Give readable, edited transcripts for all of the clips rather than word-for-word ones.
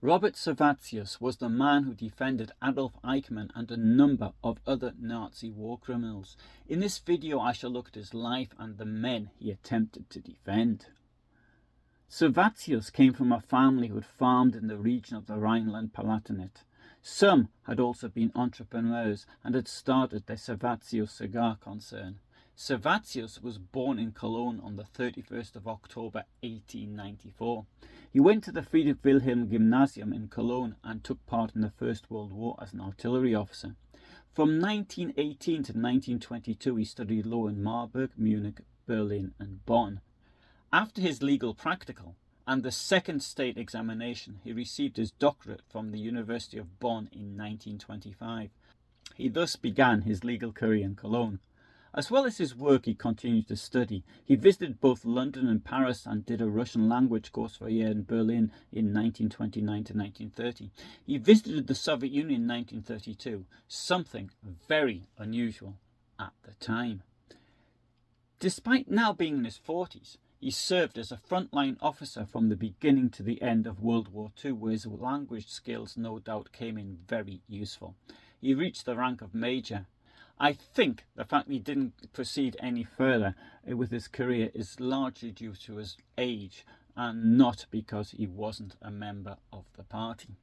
Robert Servatius was the man who defended Adolf Eichmann and a number of other Nazi war criminals. In this video I shall look at his life and the men he attempted to defend. Servatius came from a family who had farmed in the region of the Rhineland Palatinate. Some had also been entrepreneurs and had started the Servatius cigar concern. Servatius was born in Cologne on the 31st of October 1894. He went to the Friedrich-Wilhelm-Gymnasium in Cologne and took part in the First World War as an artillery officer. From 1918 to 1922 he studied law in Marburg, Munich, Berlin and Bonn. After his legal practical and the second state examination, he received his doctorate from the University of Bonn in 1925. He thus began his legal career in Cologne. As well as his work, he continued to study. He visited both London and Paris and did a Russian language course for a year in Berlin in 1929 to 1930. He visited the Soviet Union in 1932, something very unusual at the time. Despite now being in his 40s, he served as a frontline officer from the beginning to the end of World War II, where his language skills no doubt came in very useful. He reached the rank of major. I think the fact that he didn't proceed any further with his career is largely due to his age and not because he wasn't a member of the party.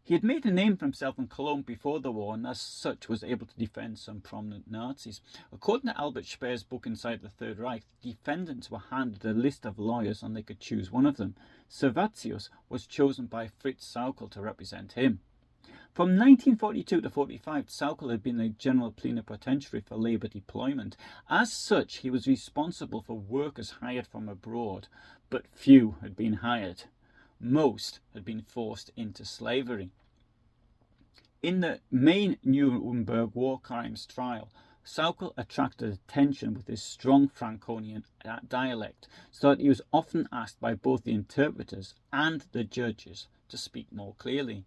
He had made a name for himself in Cologne before the war and as such was able to defend some prominent Nazis. According to Albert Speer's book Inside the Third Reich, defendants were handed a list of lawyers and they could choose one of them. Servatius was chosen by Fritz Sauckel to represent him. From 1942 to 45, Sauckel had been the general plenipotentiary for labour deployment. As such, he was responsible for workers hired from abroad, but few had been hired. Most had been forced into slavery. In the main Nuremberg war crimes trial, Sauckel attracted attention with his strong Franconian dialect, so that he was often asked by both the interpreters and the judges to speak more clearly.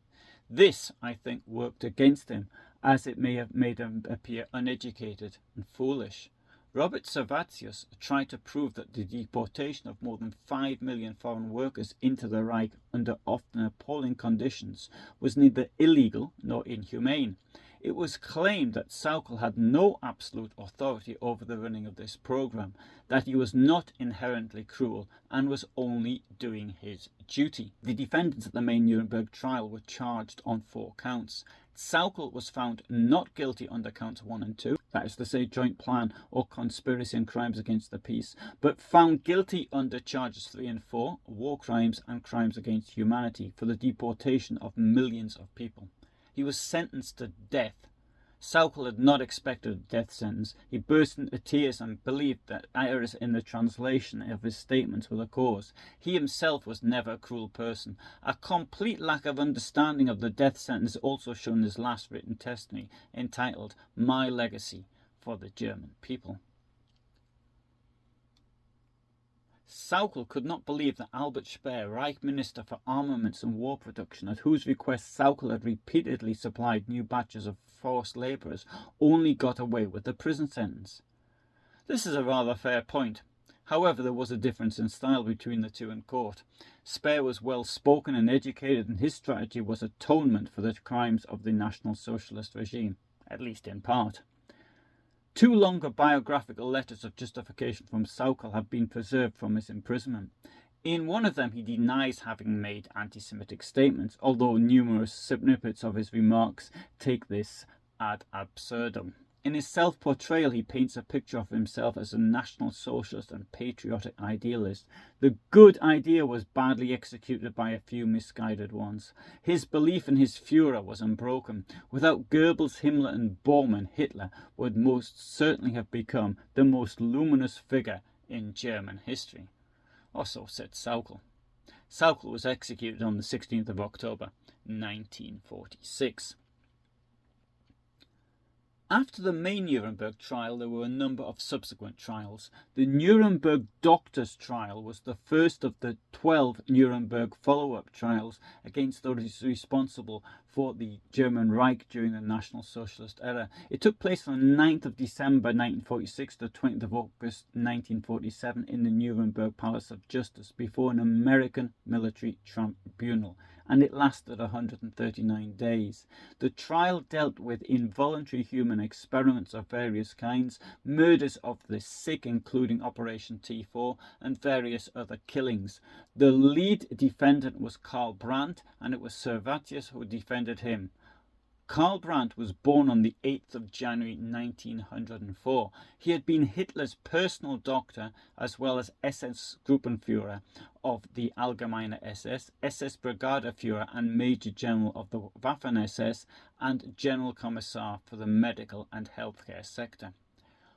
This, I think, worked against him, as it may have made him appear uneducated and foolish. Robert Servatius tried to prove that the deportation of more than 5 million foreign workers into the Reich under often appalling conditions was neither illegal nor inhumane. It was claimed that Sauckel had no absolute authority over the running of this program, that he was not inherently cruel and was only doing his duty. The defendants at the main Nuremberg trial were charged on 4 counts. Sauckel was found not guilty under counts 1 and 2, that is to say joint plan or conspiracy and crimes against the peace, but found guilty under charges 3 and 4, war crimes and crimes against humanity, for the deportation of millions of people. He was sentenced to death. Sauckel had not expected a death sentence. He burst into tears and believed that errors in the translation of his statements were the cause. He himself was never a cruel person. A complete lack of understanding of the death sentence is also shown in his last written testimony, entitled My Legacy for the German People. Sauckel could not believe that Albert Speer, Reich Minister for Armaments and War Production, at whose request Sauckel had repeatedly supplied new batches of forced labourers, only got away with the prison sentence. This is a rather fair point. However, there was a difference in style between the two in court. Speer was well spoken and educated, and his strategy was atonement for the crimes of the National Socialist regime, at least in part. 2 longer biographical letters of justification from Sauckel have been preserved from his imprisonment. In one of them he denies having made anti-Semitic statements, although numerous snippets of his remarks take this ad absurdum. In his self-portrayal he paints a picture of himself as a National Socialist and patriotic idealist. The good idea was badly executed by a few misguided ones. His belief in his Führer was unbroken. Without Goebbels, Himmler and Bormann, Hitler would most certainly have become the most luminous figure in German history. Or so said Sauckel. Sauckel was executed on the 16th of October 1946. After the main Nuremberg trial, there were a number of subsequent trials. The Nuremberg Doctors' Trial was the first of the 12 Nuremberg follow-up trials against those responsible for the German Reich during the National Socialist era. It took place on the 9th of December 1946 to 20th of August 1947 in the Nuremberg Palace of Justice before an American military tribunal, and it lasted 139 days. The trial dealt with involuntary human experiments of various kinds, murders of the sick including Operation T4, and various other killings. The lead defendant was Karl Brandt, and it was Servatius who defended him. Karl Brandt was born on the 8th of January 1904. He had been Hitler's personal doctor as well as SS Gruppenführer of the Allgemeine SS, SS Brigadeführer and Major General of the Waffen-SS, and General Commissar for the medical and healthcare sector.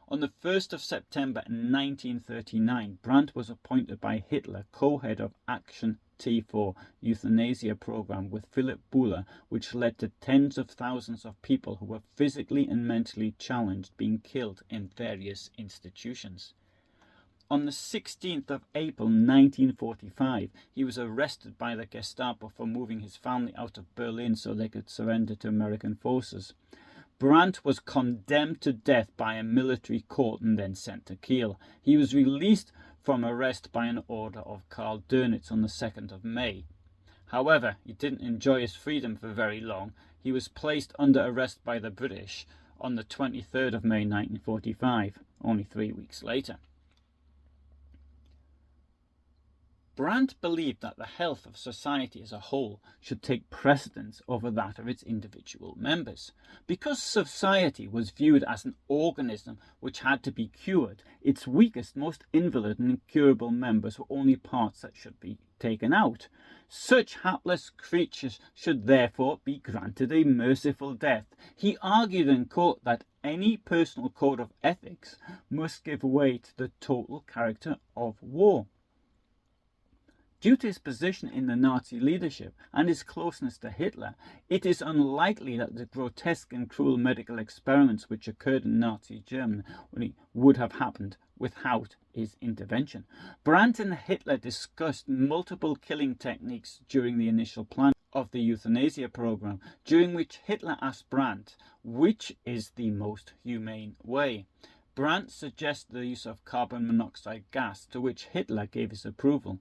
On the 1st of September 1939, Brandt was appointed by Hitler co-head of Action T4 euthanasia program with Philipp Buhler, which led to tens of thousands of people who were physically and mentally challenged being killed in various institutions. On the 16th of April 1945, he was arrested by the Gestapo for moving his family out of Berlin so they could surrender to American forces. Brandt was condemned to death by a military court and then sent to Kiel. He was released from arrest by an order of Karl Dönitz on the 2nd of May. However, he didn't enjoy his freedom for very long. He was placed under arrest by the British on the 23rd of May 1945, only 3 weeks later. Brandt believed that the health of society as a whole should take precedence over that of its individual members. Because society was viewed as an organism which had to be cured, its weakest, most invalid and incurable members were only parts that should be taken out. Such hapless creatures should therefore be granted a merciful death. He argued in court that any personal code of ethics must give way to the total character of war. Due to his position in the Nazi leadership and his closeness to Hitler, it is unlikely that the grotesque and cruel medical experiments which occurred in Nazi Germany would have happened without his intervention. Brandt and Hitler discussed multiple killing techniques during the initial plan of the euthanasia program, during which Hitler asked Brandt which is the most humane way. Brandt suggested the use of carbon monoxide gas, to which Hitler gave his approval.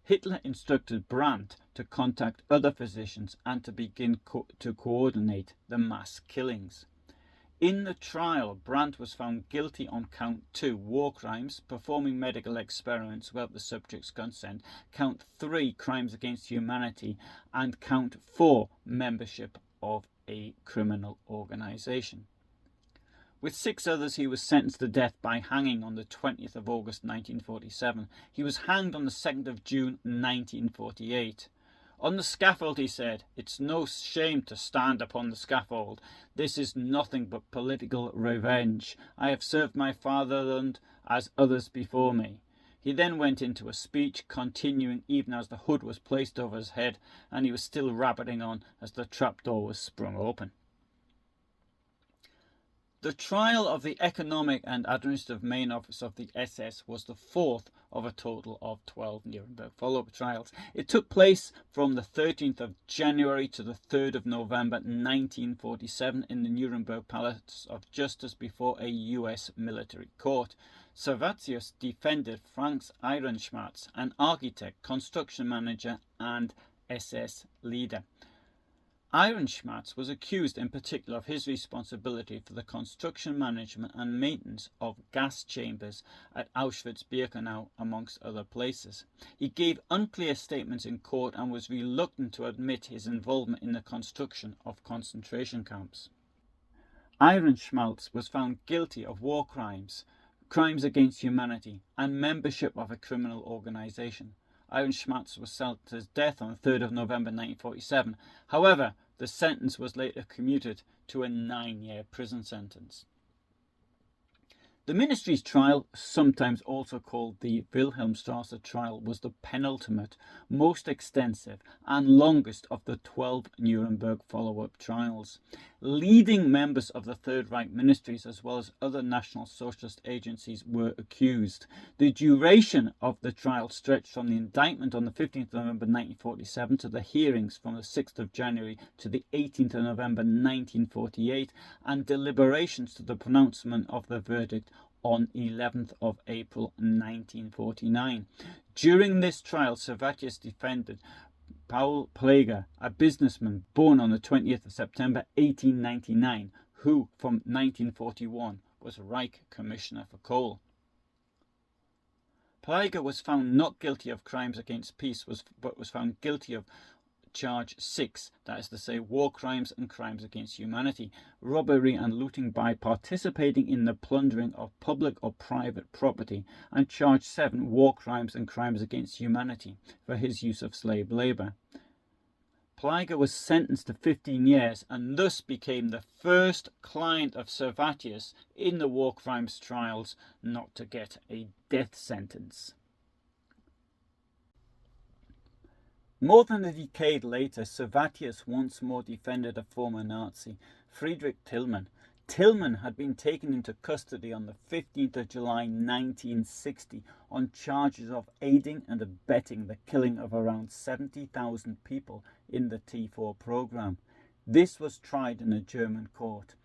Hitler instructed Brandt to contact other physicians and to begin to coordinate the mass killings. In the trial, Brandt was found guilty on count 2, war crimes, performing medical experiments without the subject's consent, count 3, crimes against humanity, and count 4, membership of a criminal organization. With 6 others, he was sentenced to death by hanging on the 20th of August 1947. He was hanged on the 2nd of June 1948. On the scaffold, he said, "It's no shame to stand upon the scaffold. This is nothing but political revenge. I have served my fatherland as others before me." He then went into a speech, continuing even as the hood was placed over his head, and he was still rabbiting on as the trapdoor was sprung open. The trial of the economic and administrative main office of the SS was the 4th of a total of 12 Nuremberg follow-up trials. It took place from the 13th of January to the 3rd of November 1947 in the Nuremberg Palace of Justice before a US military court. Servatius defended Franz Ehrenschmatz, an architect, construction manager and SS leader. Ehrenschmatz was accused in particular of his responsibility for the construction, management and maintenance of gas chambers at Auschwitz-Birkenau, amongst other places. He gave unclear statements in court and was reluctant to admit his involvement in the construction of concentration camps. Ehrenschmatz was found guilty of war crimes, crimes against humanity, and membership of a criminal organization. Ehrenschmatz was sentenced to death on the 3rd of November 1947. However, the sentence was later commuted to a 9-year prison sentence. The Ministries Trial, sometimes also called the Wilhelmstrasse Trial, was the penultimate, most extensive and longest of the 12 Nuremberg follow-up trials. Leading members of the Third Reich ministries as well as other National Socialist agencies were accused. The duration of the trial stretched from the indictment on the 15th of November 1947 to the hearings from the 6th of January to the 18th of November 1948 and deliberations to the pronouncement of the verdict on 11th of April 1949. During this trial, Servatius defended Paul Plager, a businessman born on the 20th of September 1899, who from 1941 was Reich Commissioner for Coal. Plager was found not guilty of crimes against peace, but was found guilty of charge 6, that is to say war crimes and crimes against humanity, robbery and looting by participating in the plundering of public or private property, and charge 7, war crimes and crimes against humanity, for his use of slave labour. Plager was sentenced to 15 years and thus became the first client of Servatius in the war crimes trials not to get a death sentence. More than a decade later, Servatius once more defended a former Nazi, Friedrich Tillmann. Tillmann had been taken into custody on the 15th of July 1960 on charges of aiding and abetting the killing of around 70,000 people in the T4 program. This was tried in a German court.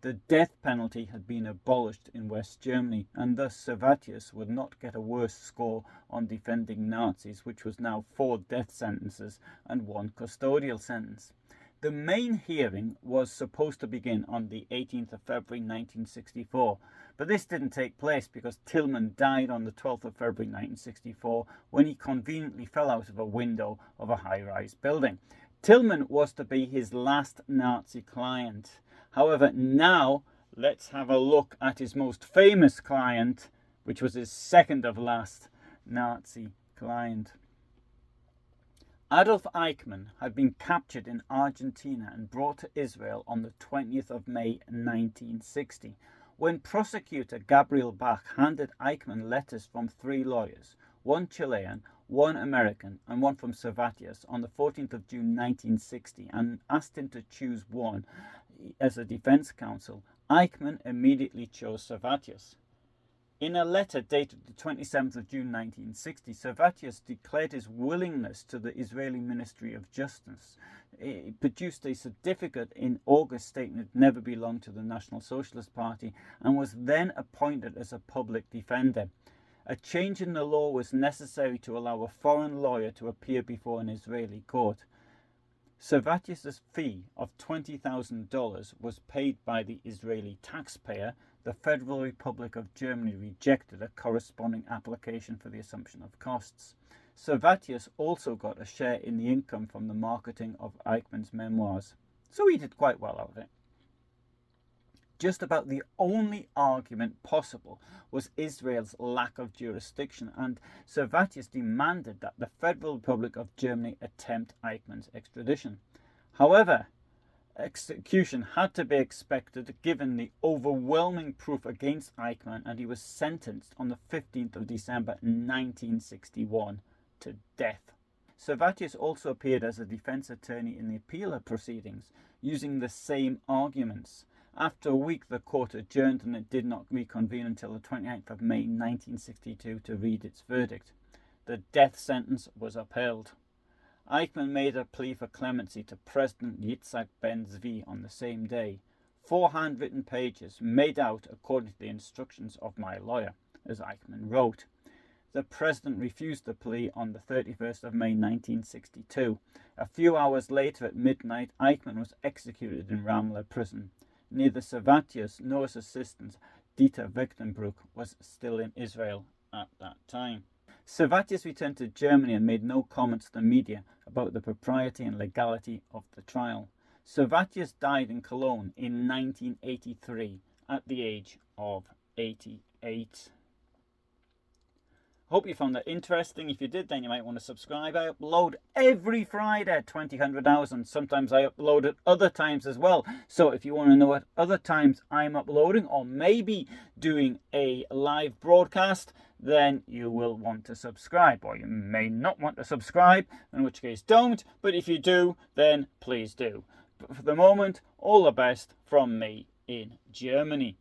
The death penalty had been abolished in West Germany, and thus Servatius would not get a worse score on defending Nazis, which was now 4 death sentences and 1 custodial sentence. The main hearing was supposed to begin on the 18th of February 1964, but this didn't take place because Tillmann died on the 12th of February 1964 when he conveniently fell out of a window of a high-rise building. Tillmann was to be his last Nazi client. However, now let's have a look at his most famous client, which was his second of last Nazi client. Adolf Eichmann had been captured in Argentina and brought to Israel on the 20th of May 1960. When prosecutor Gabriel Bach handed Eichmann letters from 3 lawyers, 1 Chilean, 1 American and 1 from Servatius on the 14th of June 1960 and asked him to choose one as a defense counsel, Eichmann immediately chose Servatius. In a letter dated the 27th of June 1960, Servatius declared his willingness to the Israeli Ministry of Justice. He produced a certificate in August stating it never belonged to the National Socialist Party and was then appointed as a public defender. A change in the law was necessary to allow a foreign lawyer to appear before an Israeli court. Servatius' fee of $20,000 was paid by the Israeli taxpayer. The Federal Republic of Germany rejected a corresponding application for the assumption of costs. Servatius also got a share in the income from the marketing of Eichmann's memoirs, so he did quite well out of it. Just about the only argument possible was Israel's lack of jurisdiction, and Servatius demanded that the Federal Republic of Germany attempt Eichmann's extradition. However, execution had to be expected given the overwhelming proof against Eichmann, and he was sentenced on the 15th of December 1961 to death. Servatius also appeared as a defense attorney in the appeal proceedings, using the same arguments. After a week, the court adjourned and it did not reconvene until the 29th of May 1962 to read its verdict. The death sentence was upheld. Eichmann made a plea for clemency to President Yitzhak Ben-Zvi on the same day. 4 handwritten pages made out according to the instructions of my lawyer, as Eichmann wrote. The president refused the plea on the 31st of May 1962. A few hours later at midnight, Eichmann was executed in Ramla prison. Neither Servatius nor his assistant, Dieter Wechtenbruck, was still in Israel at that time. Servatius returned to Germany and made no comments to the media about the propriety and legality of the trial. Servatius died in Cologne in 1983 at the age of 88. Hope you found that interesting. If you did, then you might want to subscribe. I upload every Friday at 2000 hours, and sometimes I upload at other times as well. So if you want to know what other times I'm uploading, or maybe doing a live broadcast, then you will want to subscribe, or you may not want to subscribe, in which case don't. But if you do, then please do. But for the moment, all the best from me in Germany.